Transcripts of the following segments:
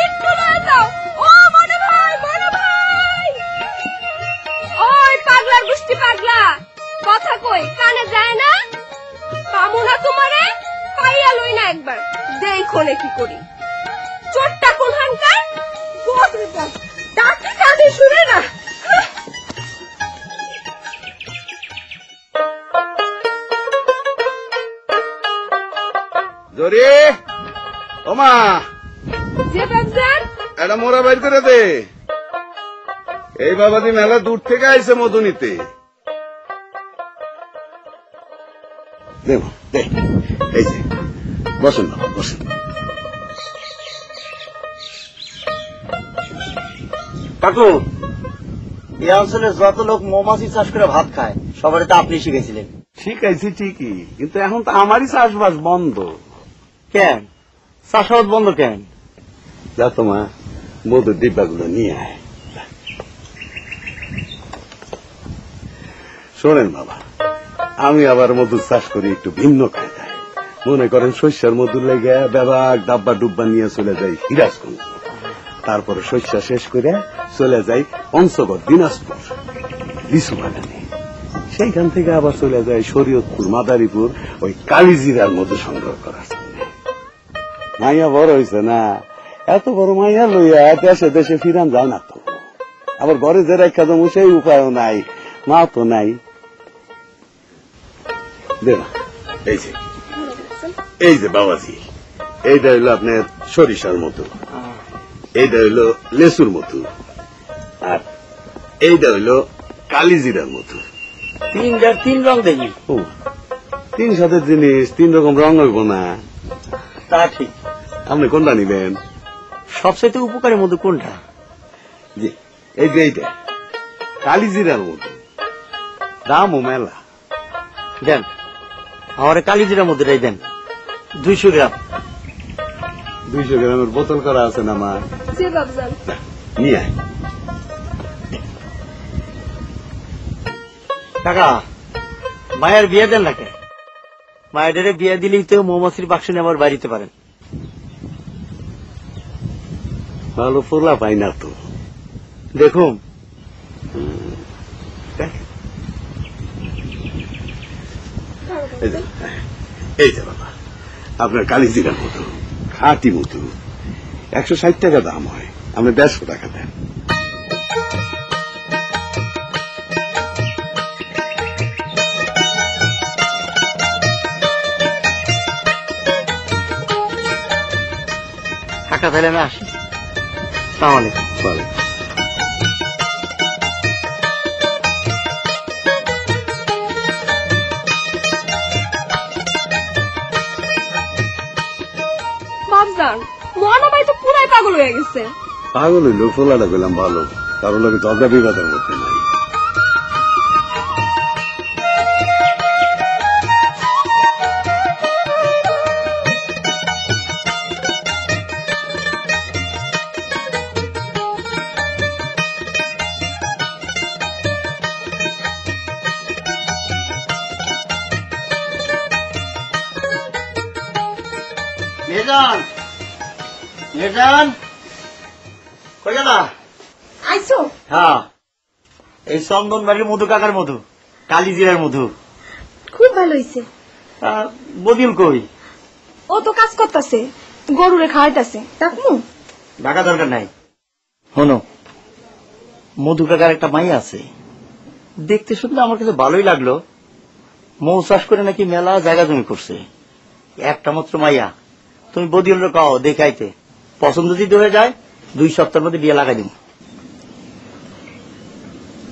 একটু লয়ে যাও। ও মনে ভাই, মনে ভাই, ওই পাগলার গুষ্টি পাগলা, কথা কই কানে যায় না? পামু না তোমারে, পাইয়া লই না একবার, দেখলে কি করি। চোরটা কোন হাঙ্কার ডাকি কানে শুনে না। জরি ওমা, যে বাবজান এটা মোরা বাইর করে দে। এই বাবাজি মেলা দূর থেকে আইছে মধু নিতে। দেব দে, এই যে বসেন বাবা, বসেন। কাকু, এই অঞ্চলে যত লোক মৌমাছি চাষ করে ভাত খায় সবারই তো আপনি শিখেছিলেন। শিখাইছি ঠিকই, কিন্তু এখন তো আমারই চাষবাস বন্ধ। কেন চাষাবাদ বন্ধ কেন? যা তোমা মধুর ডিব্বাগুলো নিয়ে আয়। শোনেন বাবা, আমি আবার মধুর চাষ করি একটু ভিন্ন কায়দায়। মনে করেন শস্যের মধুর লেগে ব্যাবাক ডাব্বা ডুব্বা নিয়ে চলে যাই সিরাজগঞ্জ, তারপরে শস্য শেষ করে চলে যাই পঞ্চগড় দিনাজপুর লিচু বাগানে, সেইখান থেকে আবার চলে যায় শরীয়তপুর মাদারীপুর ওই কালিজিরার মধু সংগ্রহ করার জন্য। মাইয়া বড় হয়েছে না, এত বড় মাইয়া লইয়া দেশে দেশে ফিরান যায় না তো। আবার ঘরে যে রেখা দেবো সেই উপায়ও নাই, মা তো নাই। এই যে বাবাজি, এইটা হইলো আপনার সরিষার মধু, এইটা হইলো লেসুর মধু, আর এইটা হইলো কালিজিরার মধু। তিনটার তিন রং দেখি। ও, তিন সাথে জিনিস তিন রকম রং হইব না? তা ঠিক। আপনি কোনটা নিবেন? সবচেয়ে উপকারী মধু কোনটা? জি, এই যে এইটা কালিজিরার মধু, দামও মেলা। দেন আমার কালিজিরা মধুটাই দেন, 200 গ্রাম। 200 গ্রামের বোতল করা আছে না মা? যে বাবজান নিয়ে আয়। কাকা, মায়ের বিয়ে দেন না কে? মায়ের বিয়ে দিলেই তো মৌমাছির বাক্স নিয়ে আবার বাড়িতে পারেন। ভালো ফোলা পাই না তো। দেখুন এই যে বাবা, আপনার কালিজিরার মধু, খাঁটি মধু, 160 টাকা দাম হয়, আপনি 150 টাকা দেন। কাকা তাহলে আমি আসি। আসসালামু আলাইকুম। বলে বাবজান, মহানা ভাই তো পুরাই পাগল হয়ে গেছে। পাগল হইল, ফোলাটা পেলাম ভালো, কারণ লোকে ঝগড়া বিবাদের মধ্যে নাই। মেজান, মেজান, কই গেলা? আইছো? হ্যাঁ, এই চন্দন বাড়ির মধু কাকার মধু, কালিজিরার মধু। খুব ভালো হইছে। বদিল কই? ও তো কাজ করতেছে, গরুরে খাওয়াইতেছে। ডাকমু? ডাকা দরকার নাই। শোনো, মধু কাকার একটা মাই আছে, দেখতে শুনলে আমার কাছে ভালোই লাগলো। মৌ চাষ করে নাকি মেলা জায়গা জমি করছে। একটা মাত্র মাইয়া, তুমি বদিল কাও দেখাইতে, পছন্দ যদি হয়ে যায় 2 সপ্তাহের মধ্যে বিয়ে লাগাই দিব।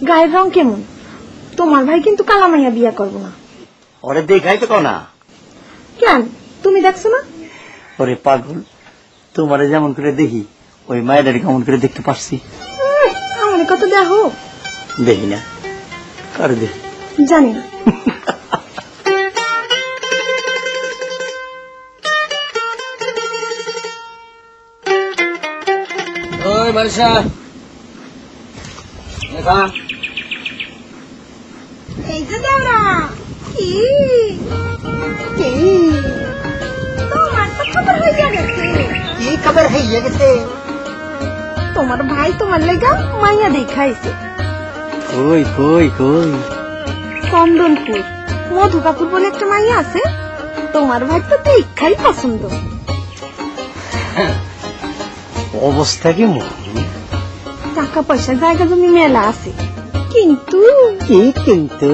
গায়ের রং কেমন? তোমার ভাই কিন্তু কালা মাইয়া বিয়া করবো না। ওরে দেখাইতে কও না। কেন, তুমি দেখছো না? ওরে পাগল, তোমারে যেমন করে দেখি ওই মায়ের কেমন করে দেখতে পারছি। আমার কত দেখো? দেখি না, কারে দেখি জানি না। ওই মারিসা, এই যে দেওরা, কি কি তোমার তো খবর হয়ে গেছে। কি এই খবর হইয়া গেছে। তোমার ভাই তোমার লেগা মাইয়া দেখাইছে কই কই কই? চন্দনপুর মধু কাপুর বলে একটা মাইয়া আছে, তোমার ভাই তো দেখাই পছন্দ। অবস্থা কেমন? টাকা পয়সা জায়গা জমি মেলা আছে, কিন্তু কি কিন্তু?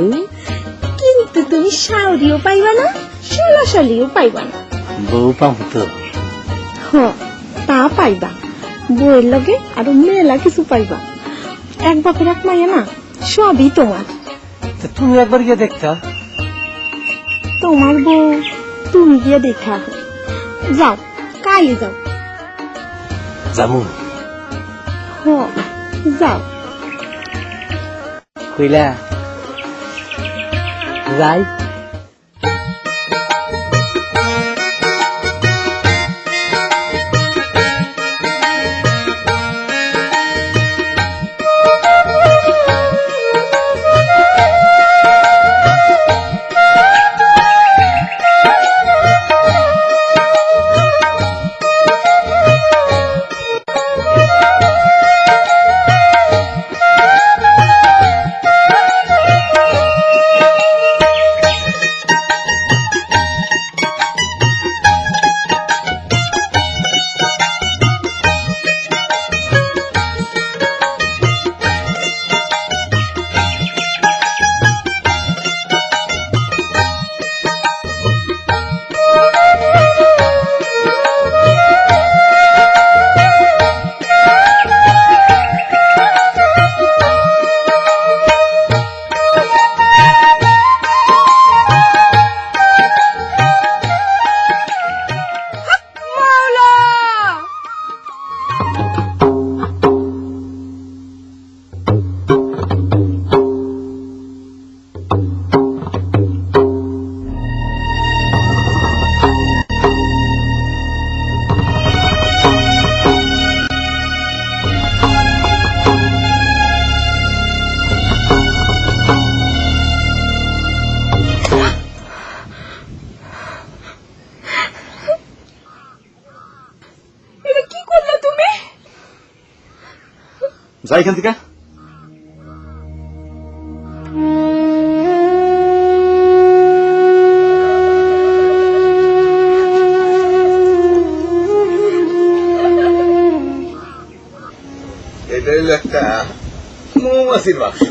কিন্তু তুমি শাওরিও পাইবা না, শালাশালিও পাইবা না। বউ পাম তো? তা পাইবা, বইয়ের লগে আরো মেলা কিছু পাইবা। এক বাপের এক মাইয়া না, সবই তোমার। তুমি একবার গিয়ে দেখতা? তোমার বউ তুমি গিয়ে দেখা যাও, কালই যাও। যাবো। যাও। কইলা যাই। যাই এখান থেকে। এটা হলো একটা মৌমাছির বাক্স।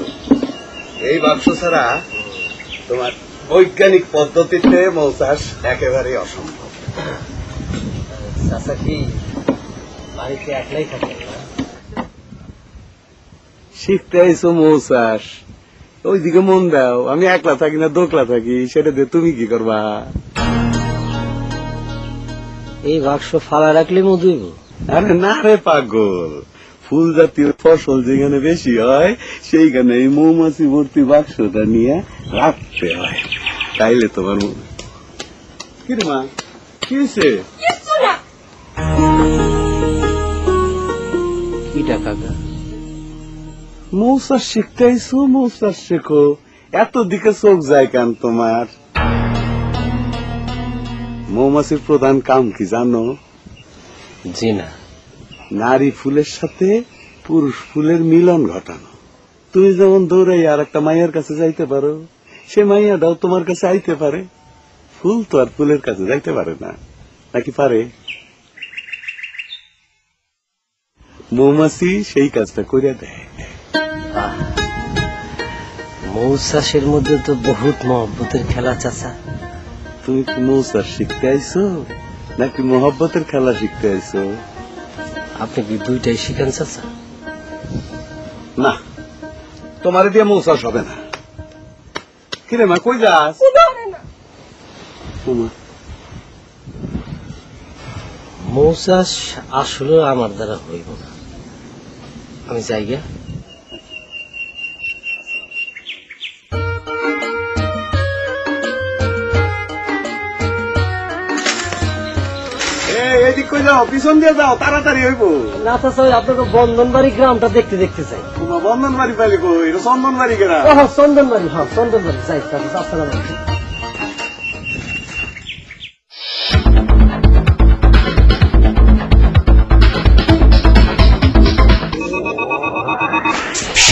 এই বাক্স ছাড়া তোমার বৈজ্ঞানিক পদ্ধতিতে মৌ চাষ একেবারে অসম্ভব। চাচা কি বাড়িতে একলাই থাকে? শিখতে আইসো মৌ চাষ, ওইদিকে মন দাও। আমি একলা থাকি না দোকলা থাকি, সেটা দিয়ে তুমি কি করবা? এই বাক্স ফালা রাখলে মধুইব? আরে না রে পাগল, ফুল জাতীয় ফসল যেখানে বেশি হয় সেইখানে এই মৌমাছি ভর্তি বাক্সটা নিয়ে রাখতে হয়, তাইলে তোমার কি রে মা, কি হয়েছে? কি টাকা? মৌচাষ শিখতে আইসো, মৌচাষ শেখো। এত দিকে চোখ যায় কেন তোমার? মৌমাছির প্রধান কাম কি জানো? জি না। নারী ফুলের সাথে পুরুষ ফুলের মিলন ঘটানো। তুমি যেমন দৌড়াই আর একটা মাইয়ার কাছে যাইতে পারো, সে মাইয়াটাও তোমার কাছে আইতে পারে। ফুল তো আর ফুলের কাছে যাইতে পারে না, নাকি পারে? মৌমাছি সেই কাজটা করিয়া দেয়। মৌচাষের মধ্যে তো বহুত মহব্বতের খেলা চাচা। তুমি কি মৌচাষ শিখতে আইছো নাকি মোহব্বতের খেলা শিখতে আইছো? আপনি কি দুইটাই শিখেন চাচা? না, তোমার দিয়ে মৌচাষ হবে না। কিরে মা, কই যাস? মৌচাষ আসলে আমার দ্বারা হইব না, আমি যাই গে। এদিক কই যাও? পিছন দিয়ে যাও, তাড়াতাড়ি হইব। না চাচা, আপনাকে বন্ধনবাড়ি গ্রামটা দেখতে দেখতে চাই। তোমার বন্ধন বাড়ি পাইলে কই? এটা চন্দন বাড়ি কেনা। চন্দনবাড়ি, হ্যাঁ চন্দনবাড়ি যাই চাচা। আসসালামু আলাইকুম।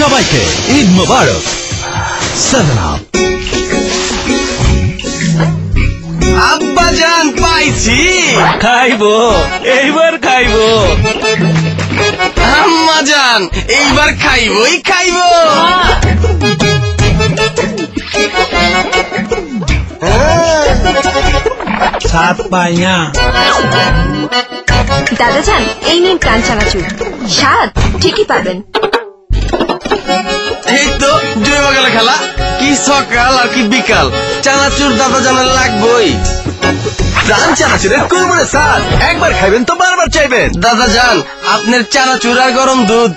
সবাইকে ঈদ মোবারক। 7 আপ। আব্বাজান পাইছি, খাইবো, এইবার খাইবো। আম্মাজান এইবার খাইবই খাইবো। সাত পাই না। দাদাজান এই নিন কান চানাচুর, স্বাদ ঠিকই পাবেন। এই তো জুয়ে গেল খেলা, কি সকাল আর কি বিকাল, চানাচুর দাদা জানার লাগবই। প্রাণ চানাচুরের কুরবানি স্যার, একবার খাইবেন তো বারবার চাইবেন। দাদা জান আপনার চানাচুর আর গরম দুধ।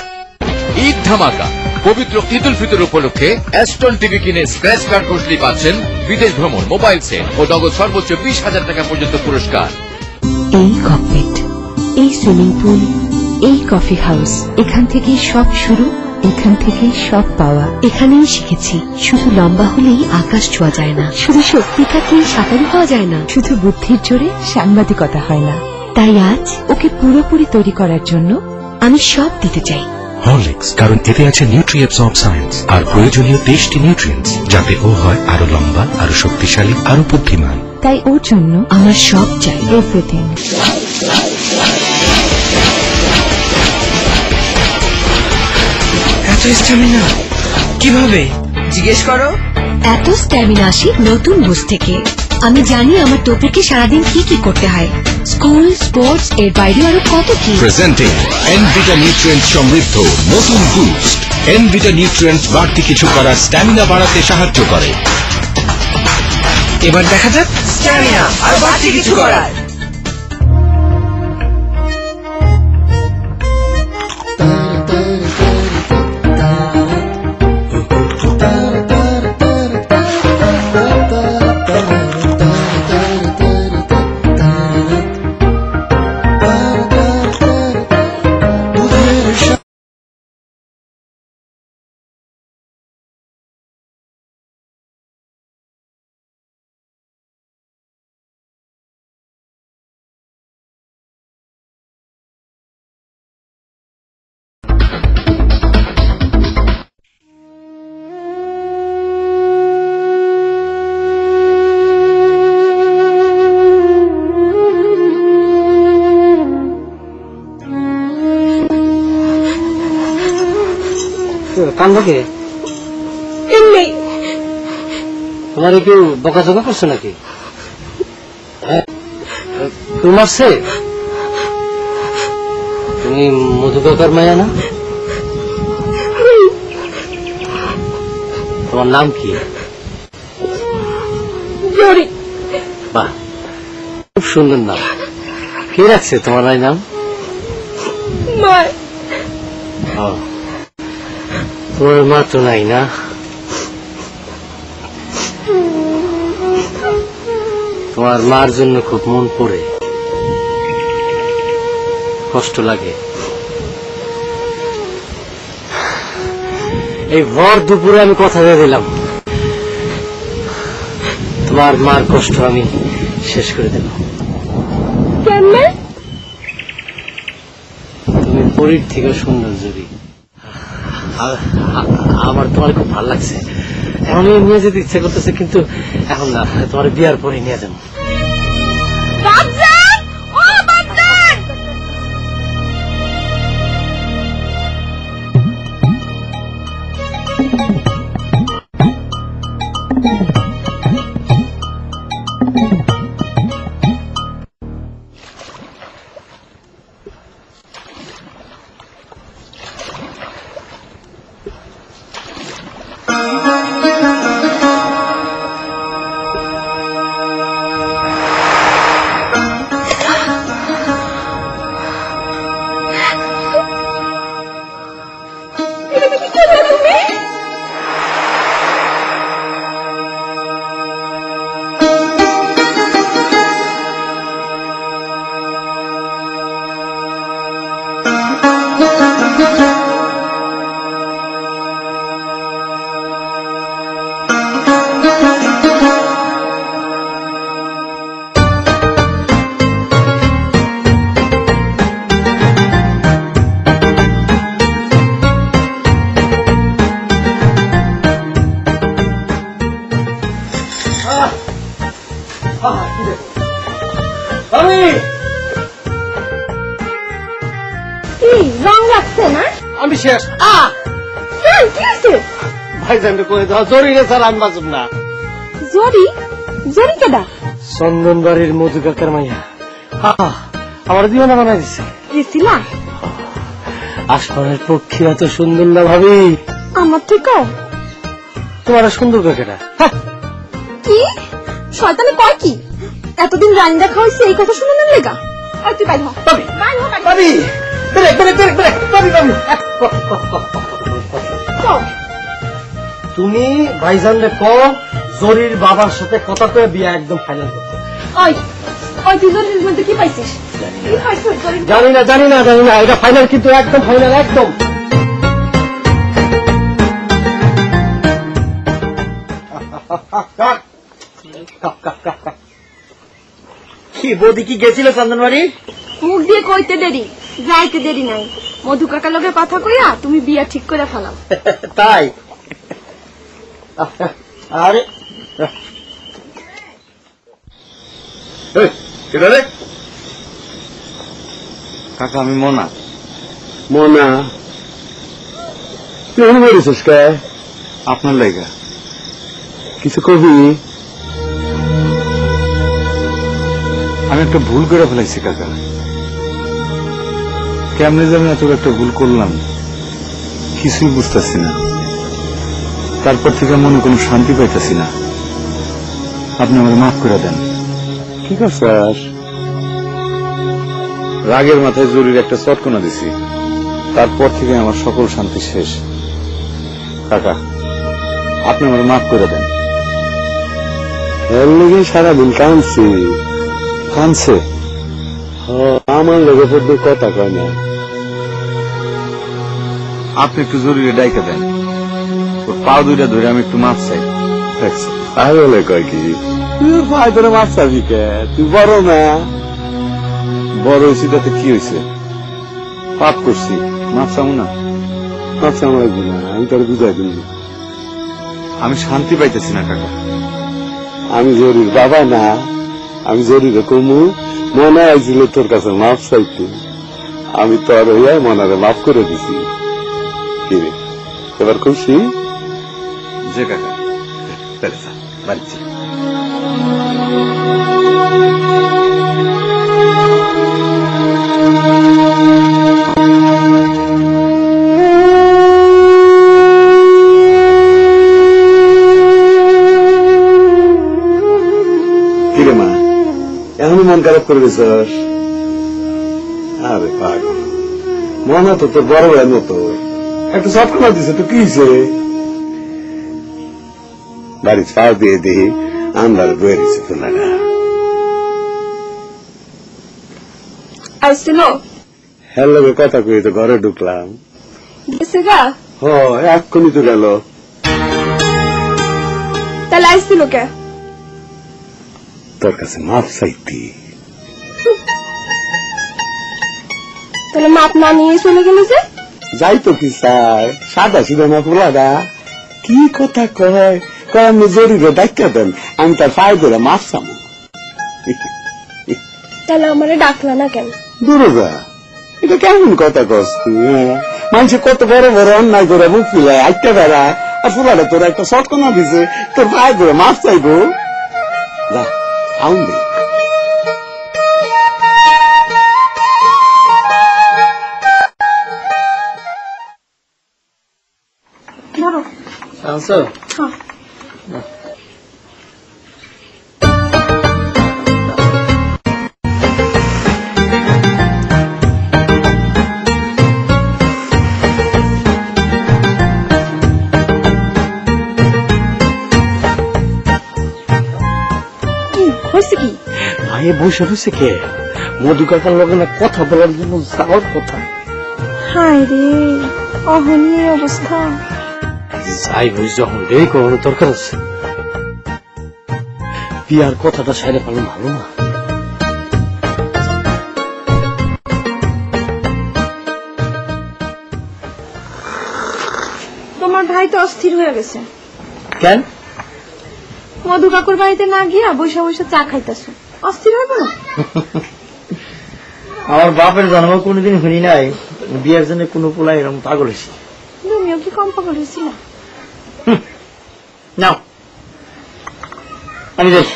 ঈদ ধামাকা পবিত্র ঈদ উল ফিতর উপলক্ষে অ্যাস্টন টিভি কিনে স্ক্র্যাচ কার্ড বসলেই পাচ্ছেন বিদেশ ভ্রমণ, মোবাইল সেট ও নগদ সর্বোচ্চ 20,000 টাকা পর্যন্ত পুরস্কার। এই ককপিট, এই সুইমিং পুল, এই কফি হাউস, এখান থেকেই সব শুরু, এখান থেকেই সব পাওয়া। এখানেই শিখেছি শুধু লম্বা হলেই আকাশ ছোঁয়া যায় না, শুধু শক্তি থাকলেই সাঁতারু হওয়া যায় না, শুধু বুদ্ধির জোরে সাংবাদিকতা হয় না। তাই আজ ওকে পুরোপুরি তৈরি করার জন্য আমি সব দিতে চাই। হরলিক্স, কারণ এতে আছে নিউট্রিঅ্যাবসর্ব সায়েন্স আর প্রয়োজনীয় 23টি নিউট্রিয়েন্টস, যাতে ও হয় আরো লম্বা, আরো শক্তিশালী, আরো বুদ্ধিমান। তাই ওর জন্য আমার সব চাই, এভরিথিং। এত স্ট্যামিনা কিভাবে জিজ্ঞেস করো? এত স্ট্যামিনা আসে নতুন বুঝ থেকে। আমি জানি আমার টোপেকে সারাদিন কি কি করতে হয়, স্কুল, স্পোর্টস, এর বাইরেও আরো কত কি। প্রেজেন্টিং এনভিটা নিউট্রিয়েন্টস সমৃদ্ধ নতুন বুস্ট। এনভিটা নিউট্রিয়েন্টস বাড়তি কিছু করার স্ট্যামিনা বাড়াতে সাহায্য করে। এবার দেখা যাক স্ট্যামিনা আর বাড়তি কিছু করার। কান্দকে এমনি তোমার কেউ বকাঝকা করছে নাকি? তুমি মারছে? তুমি মধু কাকার মায়া না? তোমার নাম কি? জরি। বাহ, খুব সুন্দর নাম। কে রাখছে তোমার এই নাম? মা। তোমার মা তো নাই না? তোমার মার জন্য খুব মন পড়ে, কষ্ট লাগে। এই ভর দুপুরে আমি কথা দিয়ে দিলাম, তোমার মার কষ্ট আমি শেষ করে দেব। কেমনে? তুমি পরীর থেকে সুন্দর জুড়ি। আমার তোমার খুব ভালো লাগছে, এখন নিয়ে যেতে ইচ্ছা করতেছে, কিন্তু এখন না, তোমার বিয়ার পরে নিয়ে যাবো। বাপজান, ও বাপজান! আমি শেষ। স্যার কি আছে? ভাইজানকে কয়ে দাও জরিরে স্যার আমি বাঁচব না। জরি জরি কেডা? চন্দন বাড়ির মধু কাকার মাইয়া আমার দিওয়ানা বানাই দিচ্ছে। গেছিলা? আসমানের পক্ষী এত সুন্দর না ভাবি? আমার থেকেও তোমার সুন্দর কাকেরা। কি শয়তানি কয় কি? এতদিন রান দেখা হয়েছে এই কথা শুনে না লেগা? আর তুই বাইর হ। বাইর হ, বাইর হ। ভাবি ব্রেক ব্রেক ব্রেক ব্রেক ভাবি ভাবি কও। তুমি ভাইজানরে কও জরির বাবার সাথে কথা কয়ে বিয়া একদম ফাইনাল করতে। ওই ওই তুই জরির মধ্যে কি পাইছিস? কি পাইছিস জরির? জানি না জানি না জানি না, এটা ফাইনাল কিন্তু একদম ফাইনাল একদম। কি বৌদি কি গেছিল চন্দনবাড়ি? মুখ দিয়ে কইতে দেরি, যাইতে দেরি নাই। মধু কাকার লগে কথা কইয়া তুমি বিয়া ঠিক করে ফেলাও। তাই? আরে কাকা আমি মনা। মনা তুই এনে বেরিয়েছিস কে? আপনার লাইগা কিছু কবি? আমি একটা ভুল করে ফেলাইছি কাকা। কেমনে যে আমি এত একটা ভুল করলাম কিছুই বুঝতেছি না। তারপর থেকে মনে কোনো শান্তি পাইতেছি না। আপনি আমার মাফ করে দেন। ঠিক আছে। রাগের মাথায় জরুরি একটা চটকনা দিছি, তারপর থেকে আমার সকল শান্তি শেষ। কাকা আপনি আমার মাফ করে দেন। এর লেগে সারাদিন কাঁদছি। কানছে? আমার লেগে পড়তে কথা কয় না। আপনি একটু জরুরি ডাইকা দেন, ওর পা দুইটা ধরে আমি একটু মাফ চাই। তাই বলে কয় কি তুই ভাই তোর মাছ চাবি কে? তুই বড় না? বড় হয়েছি তাতে কি হয়েছে? পাপ করছি, মাফ চাবো না? মাছ আমার না, আমি তোর বুঝাই দিই। আমি শান্তি পাইতেছি না কাকা। আমি জরির বাবা না, আমি জরিরে কমু মনে আইছিল তোর কাছে মাফ চাইতে। আমি তোর হইয়া মনারে মাফ করে দিছি। কি রে এবার খুশি? যে কাকা তাহলে স্যার বাড়ি চল। কিরে মা এখনই মন খারাপ করে দিছস? আরে পাগ মনে তো তোর বড় ভাইয়ের মতো একটা চটকনা দিছে তো কি হয়েছে? বাড়ি পাও দিয়ে দিই আন্দার বয়ে দিছে তোলাটা। আসছিল? হ্যাঁ লোকে কথা কই তো ঘরে ঢুকলাম। গেছে গা? হ এক্ষুনি তো গেল। তাহলে আসছিল কে? তোর কাছে মাফ চাইতি। তাহলে মাপ না নিয়ে চলে গেল যে? যাই তো কি চাই সাদা সিধা না পোলাদা কি কথা কয় কয় আমি জরুরি ডাক্তার দেন আমি তার পায়ে ধরে মাছ চামো। তাহলে আমারে ডাকলা না কেন? দূরে যা, এটা কেমন কথা কস তুই? মানুষে কত বড় বড় অন্যায় করে মুখ ফিলায় আটটা বেড়ায় আর ফুলাটা তোর একটা শটকনা দিছে তোর পায়ে ধরে মাছ চাইবো। যা আউন দে। ধরো। আনছো? হ্যাঁ। হয়েছে কি? ভাইয়ে বসে রয়েছে কে? মধু কাকার লগে না কথা বলার জন্য যাওয়ার কথা। হায় রে অহনীয় অবস্থা। যাই বুঝ যখন দেরি করানো দরকার আছে বিয়ার কথাটা সাইডে পারলে ভালো না? তোমার ভাই তো অস্থির হয়ে গেছে। কেন? মধু কাকুর বাড়িতে না গিয়া বসে বসে চা খাইতেছো, অস্থির হবে না? আমার বাপের জন্ম কোনোদিন শুনি নাই, বিয়ের জন্য কোনো পোলা এরকম পাগল হয়েছি। তুমিও কি কম পাগল হয়েছিল? নাও আমি যাই।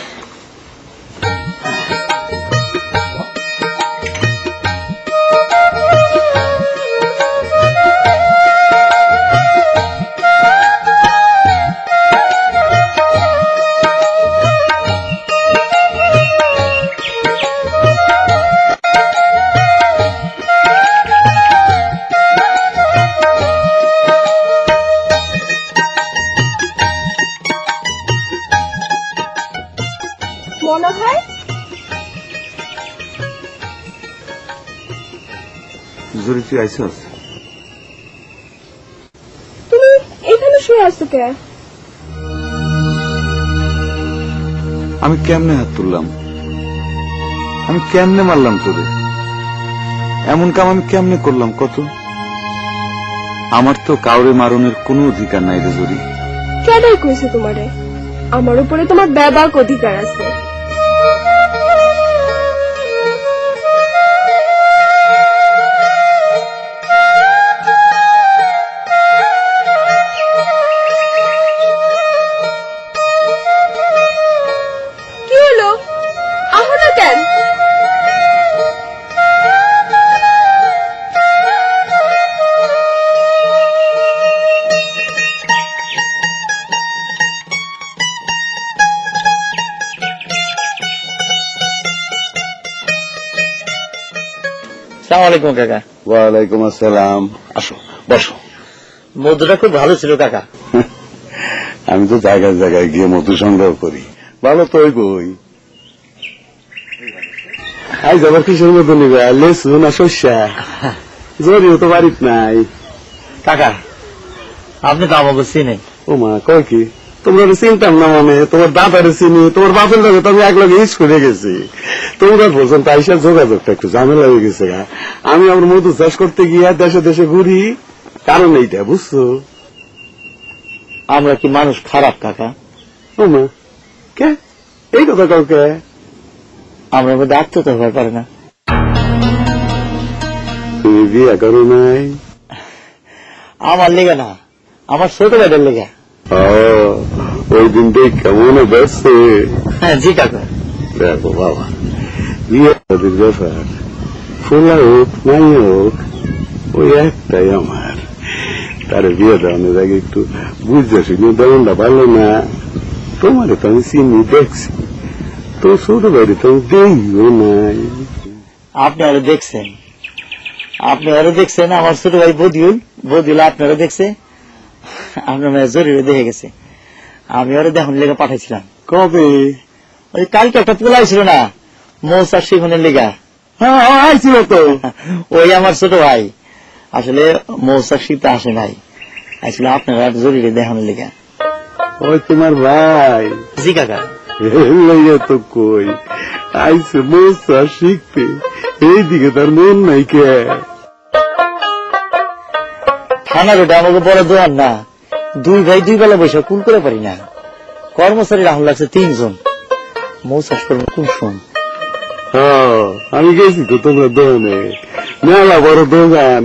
মনে হয় জরুরি তুই আইসস? তুমি এখানে শুয়ে আছো কে? আমি কেমনে হাত তুললাম? আমি কেমনে মারলাম তোরে? এমন কাম আমি কেমনে করলাম কত? আমার তো কাউরে মারণের কোনো অধিকার নাই রে জরি। কেডাই কইছে তোমারে? আমার উপরে তোমার ব্যাপক অধিকার আছে। কি হলো? আহ না কেন? সালাম আলাইকুম কাকা। ওয়ালাইকুম আসসালাম। আসো বসো। মধুটা খুব ভালো ছিল কাকা। আমি তো জায়গায় জায়গায় গিয়ে মধু সংগ্রহ করি, ভালো তো ওই বই। আজ আবার কিসের মধু নিবে? লেসু না শস্যা? জরিও তো বাড়িত নাই। কাকা আপনি তো আমাকে চিনেন। ও মা, কয় কি? তোমরা চিনতাম না মানে? তোমার দাদারে চিনি, তোমার বাপের লগে তো আমি এক লগে ইস করে গেছি। তোমরা পর্যন্ত আইসা যোগাযোগটা একটু ঝামেলা হয়ে গেছে। আমি আমার মধু চাষ করতে গিয়ে দেশে দেশে ঘুরি, কারণ এইটা বুঝছো। আমরা কি মানুষ খারাপ কাকা? ও মা, কে এই কথা কাউকে? আমরা মধ্যে আত্মীয়তা হতে পারে না। তুমি বিয়ে করো নাই? আমার লেগে না, আমার ছোট ভাইদের লেগে। ও, ওই দিন দেখ কেমন ব্যস্ত। হ্যাঁ জি কাকা। দেখো বাবা, বিয়ে ব্যাপার ফোলা হোক নাই হোক, ওই একটাই আমার। তারে বিয়ে দেওয়ানোর আগে একটু বুঝতে শুনে দেওয়ানটা ভালো না। তোমারে তো আমি চিনি, দেখছি, তো ছোট বাড়ি তো আমি দেখিও নাই। আপনি আরো দেখছেন, আপনি আরো দেখছেন। আমার ছোট ভাই বদিউল আপনারা দেখছে, আপনার মেয়ে জরুরি দেখে গেছে। আমি আরো দেখুন লেগে পাঠাইছিলাম। কবে? ওই কালকে একটা পোলা ছিল না, মৌসার শিখনের লেগা। হ্যাঁ আইছিল তো। ওই আমার ছোট ভাই। আসলে মৌসার শীতে আসে নাই, আসলে আপনারা জরুরি দেখানোর লেগা। ওই তোমার ভাই? জি কাকা। লইয়া তো কই আইসে মৌসা শিখতে, এইদিকে তার মন নাই কে? থানা রোডে আমাকে বড় দোয়ার না, দুই ভাই দুই বেলা বসে কুল করে পারি না। কর্মচারী রাহুল লাগছে 3 জন। মৌচাষ করবো কোন শোন? আমি গেছি তো তোমরা দোকানে, মেলা বড় দোকান,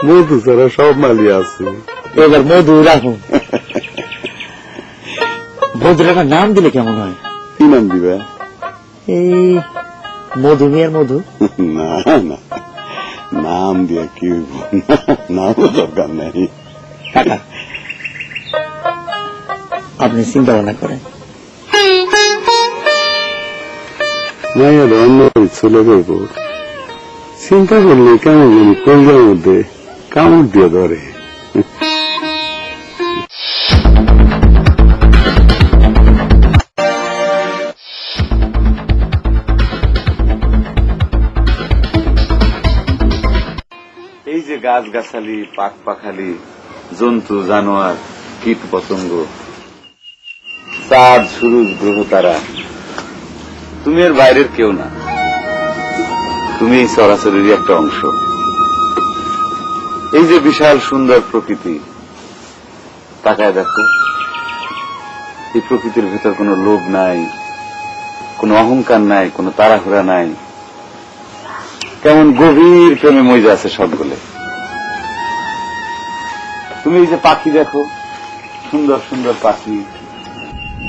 মধু ছাড়া সব মালি আছে। এবার মধু রাখুন। মধুর একটা নাম দিলে কেমন হয়? কি নাম দিবা? এই মধু মিয়ার মধু। না না, নাম দিয়া কি নাম দরকার নাই। কাকা আপনি চিন্তা ভাবনা করেন। মায়ের অন্য চলে যাবো, চিন্তা করলে কেমন জানি কলজার মধ্যে কামড় দিয়ে ধরে। এই যে গাছ গাছালি, পাক পাখালি, জন্তু জানোয়ার, কীট পতঙ্গ, চাঁদ, সূরজ, গ্রহ তারা, তুমি এর বাইরের কেউ না। তুমি এই চরাচরেরই একটা অংশ। এই যে বিশাল সুন্দর প্রকৃতি, তাকায় দেখো, এই প্রকৃতির ভেতর কোনো লোভ নাই, কোনো অহংকার নাই, কোনো তাড়াহুড়া নাই, কেমন গভীর প্রেমে মজা আছে সবগুলো। তুমি এই যে পাখি দেখো, সুন্দর সুন্দর পাখি,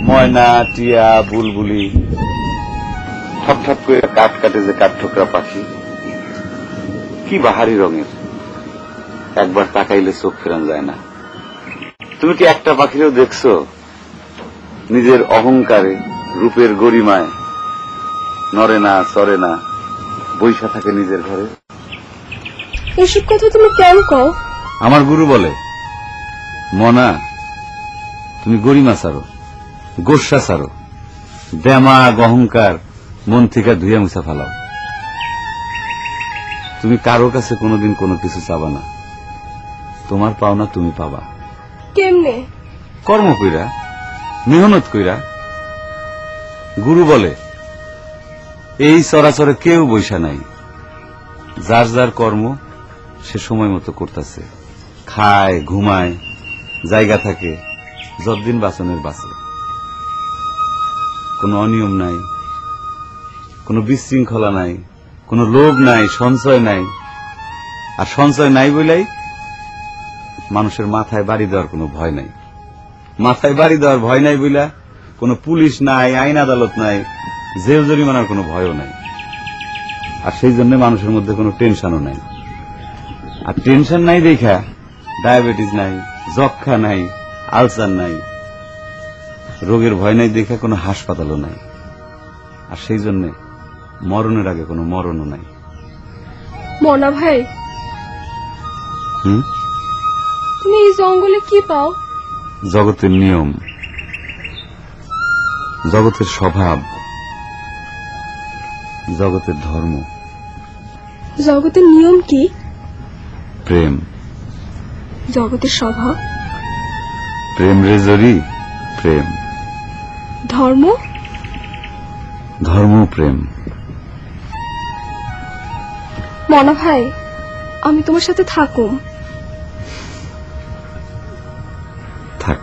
ময়না, টিয়া, বুলবুলি, ঠকঠক করে কাঠ কাটে যে কাঠঠোকরা পাখি, কি বাহারি রঙের, একবার তাকাইলে চোখ ফেরান যায় না। তুমি কি একটা পাখিরও দেখছো নিজের অহংকারে, রূপের গরিমায় নড়ে না, চড়ে না, বৈশা থাকে নিজের ঘরে? এসব কথা তুমি কেন কও? আমার গুরু বলে, মনা, তুমি গরিমা ছাড়ো, গোস্বা ছাড়ো, দেমাগ অহংকার মন থেকে ধুয়ে মুছা ফেলাও। তুমি কারো কাছে কোনোদিন কোনো কিছু চাবা না, তোমার পাওনা তুমি পাবা। কেমনে? কর্ম কইরা, মেহনত কইরা। গুরু বলে, এই চরাচরে কেউ বৈশা নাই, যার যার কর্ম সে সময় মতো করতেছে, খায়, ঘুমায়, জায়গা থাকে, যতদিন বাঁচনের বাঁচে। কোনো অনিয়ম নাই, কোনো বিশৃঙ্খলা নাই, কোনো লোভ নাই, সঞ্চয় নাই। আর সঞ্চয় নাই বলেই মানুষের মাথায় বাড়ি দেওয়ার কোনো ভয় নাই। মাথায় বাড়ি দেওয়ার ভয় নাই বইলা কোনো পুলিশ নাই, আইন আদালত নাই, জেল জরিমানার কোনো ভয়ও নাই। আর সেই জন্য মানুষের মধ্যে কোনো টেনশনও নাই। আর টেনশন নাই দেখা ডায়াবেটিস নাই, যক্ষা নাই, আলসার নাই, রোগের ভয় নাই দেখা কোনো হাসপাতালও নাই। আর সেই জন্য মরণের আগে কোনো মরণও নাই। মনা ভাই, তুমি এই জঙ্গলে কি পাও? জগতের নিয়ম, জগতের স্বভাব, জগতের ধর্ম। জগতের নিয়ম কি? প্রেম। জগতের স্বভাব? প্রেম রেজরি, প্রেম। ধর্ম? ধর্ম প্রেম। মনা ভাই, আমি তোমার সাথে থাকুম। থাক।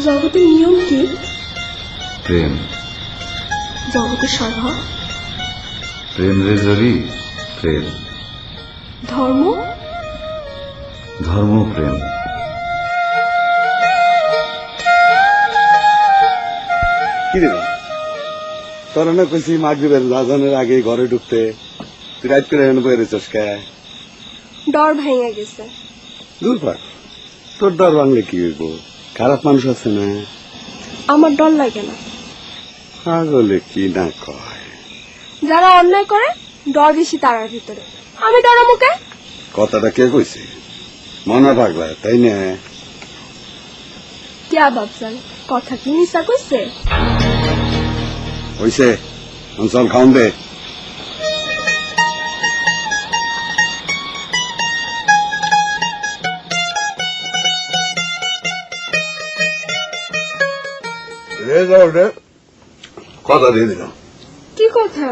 জগতের নিয়ম কি? প্রেম। জগতের স্বভাব? প্রেম রেজরি, প্রেম। ধর্ম? ধর্ম প্রেম। কি রে, তোর না কইছি মাগরিবের আজানের আগে ঘরে ঢুকতে, তুই রাত করে এনে বয়ে রেছিস কে? ডর ভেঙে গেছে। দূর পাক, তোর ডর ভাঙলে কি হইব? খারাপ মানুষ আছে না? আমার ডর লাগে না। পাগলে কি না কয়। যারা অন্যায় করে ডর বেশি তারার ভিতরে, আমি ডরা মুখে। কথাটা কে কইছে? মনা পাগলা, তাই না? কে ভাবছেন কথা কি মিশা কইছে? হইছে, চল খাওন দে। কথা দিয়ে দিলাম। কি কথা?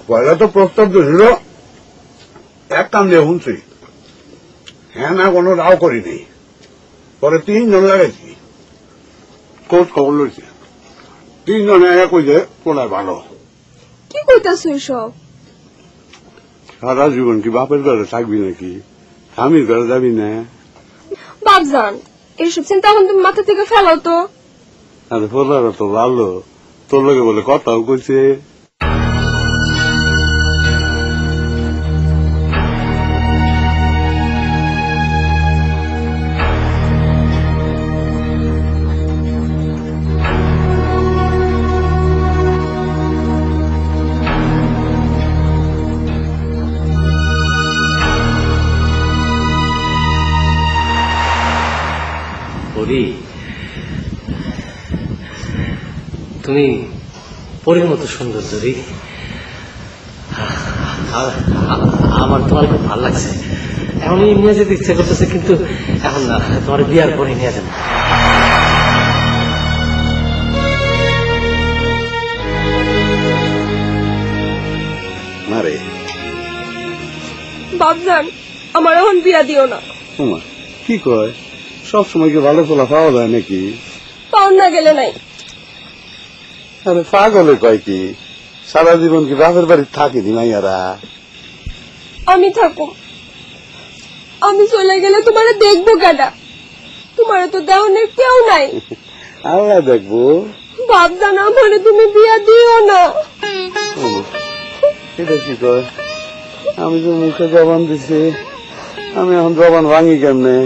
পয়লা তো প্রস্তাব দিয়েছিল, এক কান দিয়ে শুনছি, হ্যাঁ না কোনো রাও করিনি। পরে 3 জন লাগাইছি, খোঁজ খবর লইছে, 3 জনে কইছে পোলায় ভালো। কি কইতাছ এসব? সারা জীবন কি বাপের ঘরে থাকবি নাকি? স্বামীর ঘরে যাবি না? বাপজান, এইসব চিন্তা এখন তুমি মাথা থেকে ফেলাও তো। আরে পোলারা তো ভালো, তোর লোকে বলে কথাও কইছে। তুমি পরীর মতো সুন্দর জরি, আমার তোমার খুব ভালো লাগছে। এখন নিয়ে যেতে ইচ্ছা করতেছে, কিন্তু এখন না, তোমার বিয়ার পরে নিয়ে যাবো। মারে বাপজান, আমার এখন বিয়া দিও না। তোমার কি কয়? সবসময় কি ভালো পোলা পাওয়া যায় নাকি? পাওন না গেলে নাই। আরে পাগলে কয় কি, সারা জীবন কি বাপের বাড়ি থাকিনি মাইয়ারা? আমি থাকুম, আমি চলে গেলে তোমারে দেখবো কেডা? তোমারে তো দেওয়ানের কেউ নাই। আল্লাহ দেখবো। ভাবদা না মানে তুমি বিয়া দিও না। এটা কি কয়? আমি তো মুখে জবান দিছি, আমি এখন জবান ভাঙি কেমনে?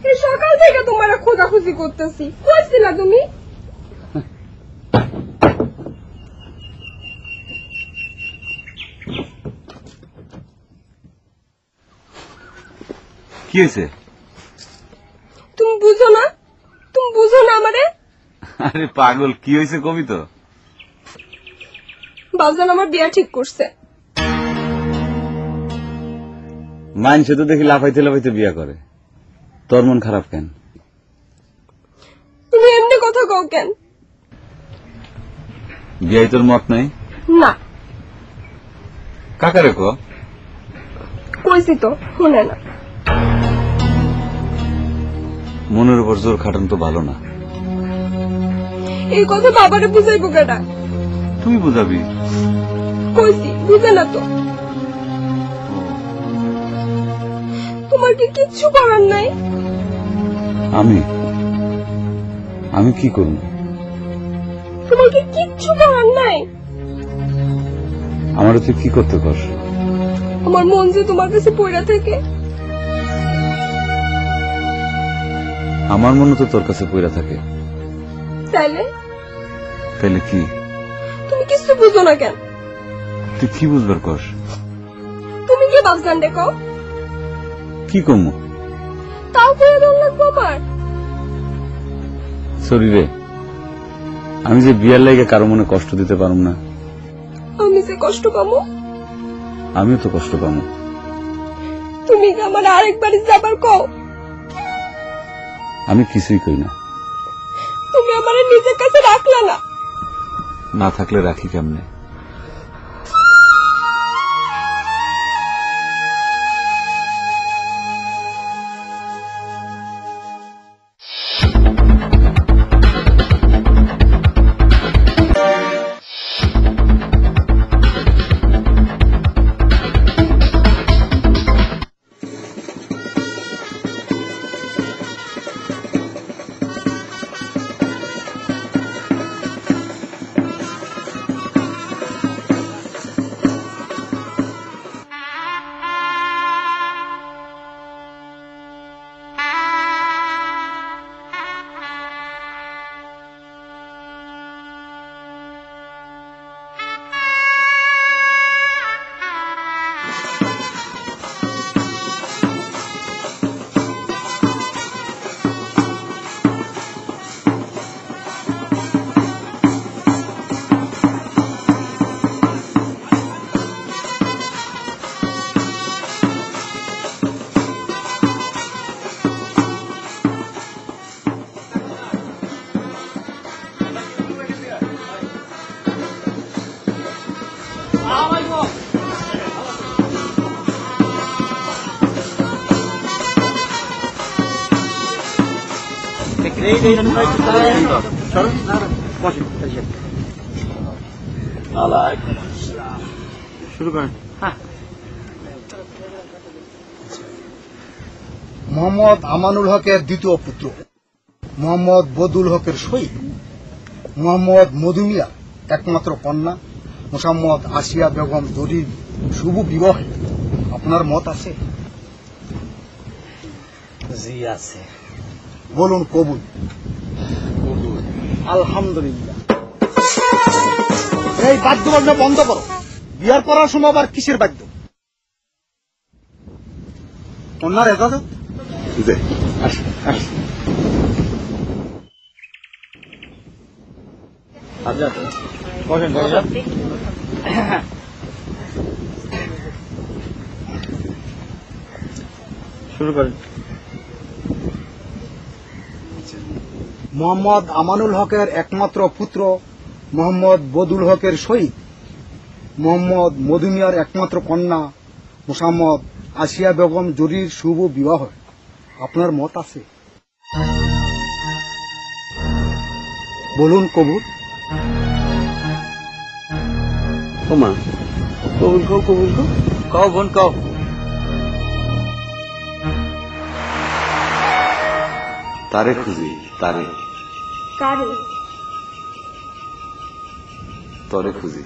এই সকাল থেকে তোমার খোঁজাখুঁজি করতেছি, কইছিলা তুমি? কি হয়েছে? তুমি বুঝো না, তুমি বুঝো না আমারে? আরে পাগল, কি হয়েছে কবি তো? বাবজান আমার বিয়া ঠিক করছে। মানুষে তো দেখি লাফাইতে লাফাইতে বিয়া করে, তোর মন খারাপ কেন? তুমি এমনি কথা কও কেন? বিয়াই তোর মত নাই? না কাকারে ক? কইছি তো, শুনে না। মনের উপর জোর খাটান তো ভালো না। এই কথা বাবারে বুঝাইবো কেডা? তুই বুঝাবি। কইছি বুঝে না তো। তোমার কি কিচ্ছু করার নাই? আমি কি করব? তোমার কি কিচ্ছু করার নাই? আমার তুই কি করতে কর? আমার মন যে তোমার কাছে পড়া থাকে। আমার মনে তো তোর কাছে পড়া থাকে। তাইলে তাইলে কি? তুমি কিছু বুঝো না কেন? তুই কি বুঝবার কর? তুমি কি বাবজান দেখো? কি কমু? তাও করে দম লাগবো আমার। সরি রে, আমি যে বিয়ার লাগে কারো মনে কষ্ট দিতে পারুম না। আমি যে কষ্ট পাবো, আমিও তো কষ্ট পাবো। তুমি কি আমার আরেকবার যাবার কও? আমি কিছুই কই না। তুমি আমার নিজের কাছে রাখলা না। না থাকলে রাখি কেমনে? শুরু করেন। মোহাম্মদ আমানুল হকের দ্বিতীয় পুত্র মোহাম্মদ বদুল হকের শহীদ মোহাম্মদ মধুমিয়া একমাত্র কন্যা মোসাম্মদ আসিয়া বেগম জরির শুভ বিবাহে আপনার মত আছে? জি আছে। বলুন কবুল। আলহামদুলিল্লাহ। এই বাদ্যবাদ্য বন্ধ করো। বিয়ার করার সময় আবার কিসের বাদ্য? কন্যার এজাজত দে, আসো, আসো। শুরু করেন। মোহাম্মদ আমানুল হকের একমাত্র পুত্র মোহাম্মদ বদুল হকের শহীদ মোহাম্মদ মধুমিয়ার একমাত্র কন্যা মোসাম্মদ আসিয়া বেগম জরির শুভ বিবাহ আপনার মত আছে? বলুন কবুল। ওমা, কবুল কও, কবুল কও। কও বোন কও। তারে খুঁজি, তারে, কারে? তরে খুঁজি।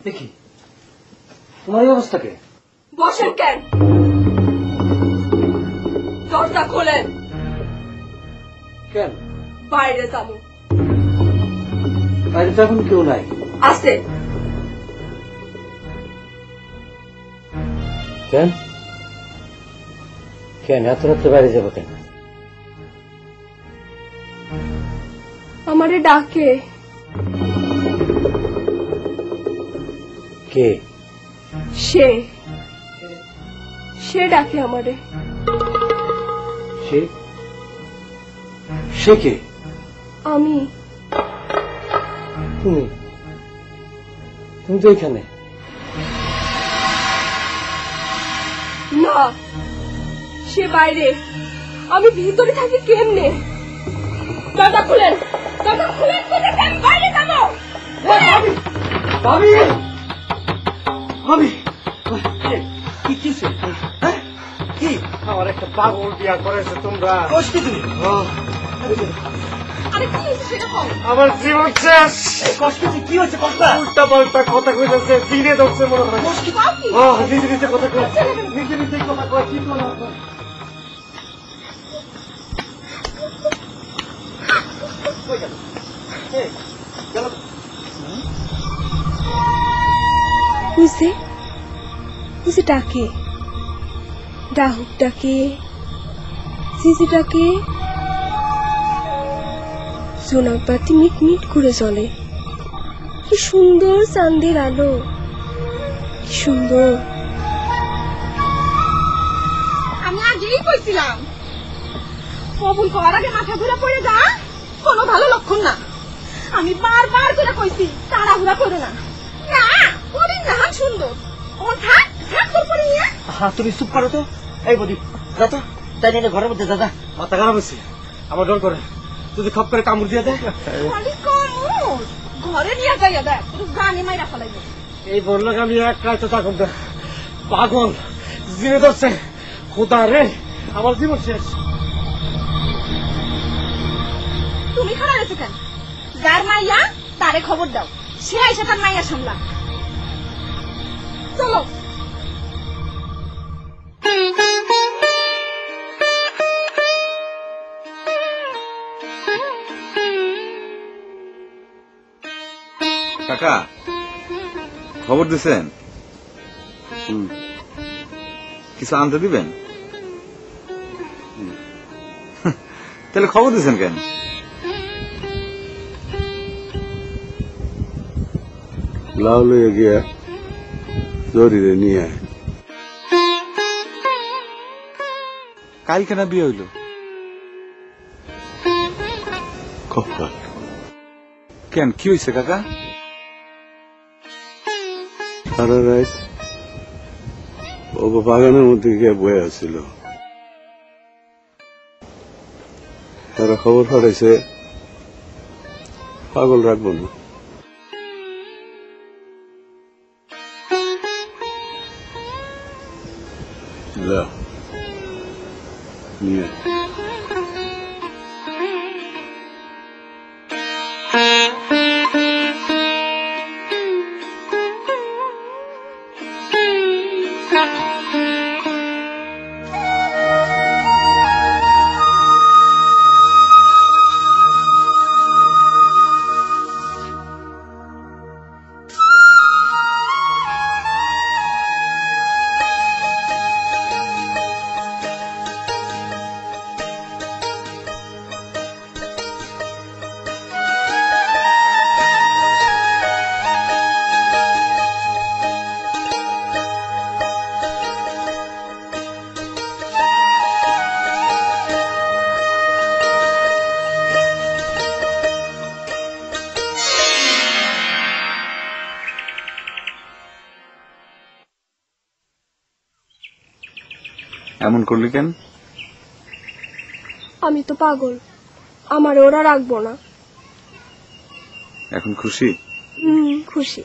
দেখি তোমার এই অবস্থা কে? বসেন কেন? দরজা খোলেন। কেন? বাইরে যাবো। বাইরে তো এখন কেউ নাই। আছে। কেন? কেন এত রাত্রে বাইরে যাবো কেন? আমারে ডাকে। কে? সে সে ডাকে আমারে। সে? সে কে? আমি। তুমি? তুমি তো এখানে। না, সে বাইরে, আমি ভিতরে থাকি কেমনে? দরজা খুলেন, দরজা খুলেন, আমি বাইরে যাবো। ভাবি ভাবি কি কিছু কি আমার একটা পাগল বিয়া করেছে তোমরা। কষ্ট তুমি আরে কি হয়েছে সেটা কম। আমার জীবন শেষ। কষ্ট কি হয়েছে? কথা উল্টা পাল্টা কথা কইতেছে, দিনে ধরছে মনে হয়। নিজে নিজে কথা কয়, নিজে নিজে কথা কয়, কি করো? বুঝে বুঝে ডাকে, ডাহুক ডাকে, জিজি ডাকে, জোনাক বাতি মিট মিট করে চলে। কি সুন্দর চাঁদের আলো, কি সুন্দর। আমি আগেই কইছিলাম কবুল করার আগে মাথা ঘুরে পড়ে যা, কোনো ভালো লক্ষণ না। আমি বারবার করে কইছি তাড়াহুড়া করো না। না ওরে না সুন্দর, ও থাক থাক তোর পরে নিয়ে। হ্যাঁ তুমি চুপ করো তো। এই বদি যা তো, তাই নিয়ে ঘরের মধ্যে দাদা মাথা খারাপ হয়েছে। আমার ডর করে যদি খপ করে কামড় দিয়ে দেয়। খালি কামড় ঘরে নিয়ে যাইয়া দেখ তুই জানি মাইরা ফেলাইব। এই বললো আমি এক রাইতে থাকুন না, পাগল জিনে ধরছে। খোদা রে, আমার জীবন শেষ। তুমি খারাপ আছো কেন? যার মাইয়া তারে খবর দাও, সে আইসা তার মাইয়া সামলা। চলো। কাকা খবর দিছেন? কিছু আনতে দিবেন? তাহলে খবর দিছেন কেন? লাউ লইয়া গিয়া জরিরে নিয়ে আয়। কালকে না বিয়ে হইল? কপাল কেন, কি হয়েছে কাকা? সারা রাত ও বাগানের মধ্যে গিয়ে বয়ে আছিল। তারা খবর পাঠাইছে পাগল রাখবো না। যা, নিয়ে আয়। এমন করলি কেন? আমি তো পাগল, আমার ওরা রাখবো না। এখন খুশি? খুশি।